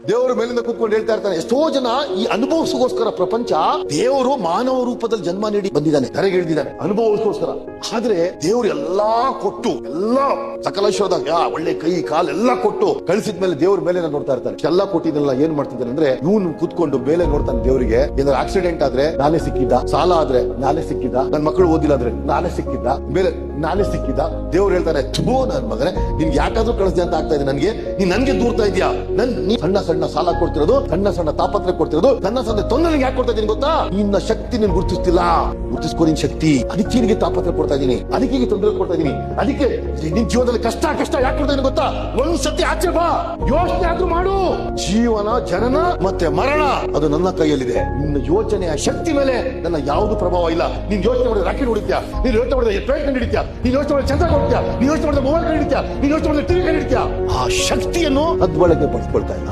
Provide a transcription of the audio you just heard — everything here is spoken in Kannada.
ದೇವರು ಮೇಲಿಂದ ಕೂತ್ಕೊಂಡು ಹೇಳ್ತಾ ಇರ್ತಾನೆ. ಎಷ್ಟೋ ಜನ ಈ ಅನುಭವಿಸೋಗೋಸ್ಕರ ಪ್ರಪಂಚ ದೇವರು ಮಾನವ ರೂಪದಲ್ಲಿ ಜನ್ಮ ನೀಡಿ ಬಂದಿದ್ದಾನೆ, ಧರೆಗೆ ಇಳಿದಿದ್ದಾನೆ ಅನುಭವಿಸೋಸ್ಕರ. ಆದ್ರೆ ದೇವರು ಎಲ್ಲಾ ಕೊಟ್ಟು, ಎಲ್ಲಾ ಸಕಲೇಶ್ವರದಾಗ ಒಳ್ಳೆ ಕೈ ಕಾಲು ಎಲ್ಲಾ ಕೊಟ್ಟು ಕಳಿಸಿದ್ಮೇಲೆ ದೇವ್ರ ಮೇಲೆ ನೋಡ್ತಾ ಇರ್ತಾನೆ. ಎಲ್ಲ ಕೊಟ್ಟಿದ್ದೆಲ್ಲ ಏನ್ ಮಾಡ್ತಿದ್ದಾನೆ ಅಂದ್ರೆ, ಇವನು ಕೂತ್ಕೊಂಡು ಮೇಲೆ ನೋಡ್ತಾನೆ ದೇವರಿಗೆ. ಏನಾದ್ರು ಆಕ್ಸಿಡೆಂಟ್ ಆದ್ರೆ ನಾನೇ ಸಿಕ್ಕಿದ್ದ, ಸಾಲ ಆದ್ರೆ ನಾನೇ ಸಿಕ್ಕಿದ್ದ, ನನ್ ಮಕ್ಕಳು ಓದಿಲ್ಲ ಆದ್ರೆ ನಾನೇ ಸಿಕ್ಕಿದ್ದ, ಮೇಲೆ ನಾನೇ ಸಿಕ್ಕಿದ್ದ. ದೇವ್ರು ಹೇಳ್ತಾನೆ, ಥೂ ನನ್ ಮಗನೇ, ನಿನ್ಗೆ ಯಾಕಾದ್ರೂ ಕಳಿಸ್ದೆ ಅಂತ ಆಗ್ತಾ ಇದೆ ನನಗೆ, ನೀನ್ ನನ್ಗೆ ದೂರ್ತಾ ಇದೀಯಾ. ನೀ ಸಣ್ಣ ಸಣ್ಣ ಸಾಲ ಕೊಡ್ತಿರೋದು, ಸಣ್ಣ ಸಣ್ಣ ತಾಪತ್ರ ಕೊಡ್ತಿರೋದು, ಸಣ್ಣ ಸಣ್ಣ ತೊಂದರೆ ಯಾಕೆ ಕೊಡ್ತಾ ಇದೀನಿ ಗೊತ್ತಾ? ನಿನ್ನ ಶಕ್ತಿ ನೀನ್ ಗುರುತಿಸ್ತಿಲ್ಲ. ಗುರುತಿಸ್ಕೋ ನಿನ್ ಶಕ್ತಿ. ಅದಕ್ಕೆ ನಿನಗೆ ತಾಪತ್ರ ಕೊಡ್ತಾ ಇದೀನಿ, ಅದಕ್ಕೆ ತೊಂದರೆ ಕೊಡ್ತಾ ಇದೀನಿ. ಅದಕ್ಕೆ ನಿನ್ ಜೀವನದಲ್ಲಿ ಕಷ್ಟ ಯಾಕೆ ಕೊಡ್ತಾ ಇದೀನಿ ಗೊತ್ತಾ? ಒಂದ್ ಸತಿ ಆಚೆ ಬಾ, ಯೋಚನೆ ಆದ್ರೂ ಮಾಡು. ಜೀವನ, ಜನನ ಮತ್ತೆ ಮರಣ ಅದು ನನ್ನ ಕೈಯಲ್ಲಿದೆ. ನಿನ್ನ ಯೋಚನೆಯ ಶಕ್ತಿ ಮೇಲೆ ನನ್ನ ಯಾವುದು ಪ್ರಭಾವ ಇಲ್ಲ. ನೀನ್ ಯೋಚನೆ ಮಾಡಿದ್ರೆ ರಾಕೆಟ್ ಹೊಡಿತ್ಯಾ, ನೀನ್ ಯೋಚನೆ ಮಾಡಿದ್ರೆ ಫ್ಲೈಟ್ ಹಿಡಿತ್ಯಾ, ನೀನ್ ಯೋಚನೆ ಮಾಡಿದ್ರೆ ಚಂದ್ರ ಹೋಗ್ತೀಯಾ, ನೀನ್ ಯೋಚನೆ ಮಾಡಿದ್ರೆ ಮೊಬೈಲ್ ಹಿಡಿತ್ಯಾ, ನೀನ್ ಯೋಚನೆ ಮಾಡಿದ್ರೆ ಟಿವಿ ಹಿಡಿತ್ಯಾ. ಆ ಶಕ್ತಿಯನ್ನು ಅದ್ವಳಗೆ ಪಡ್ಕೊಳ್ತಾ ಇಲ್ಲ.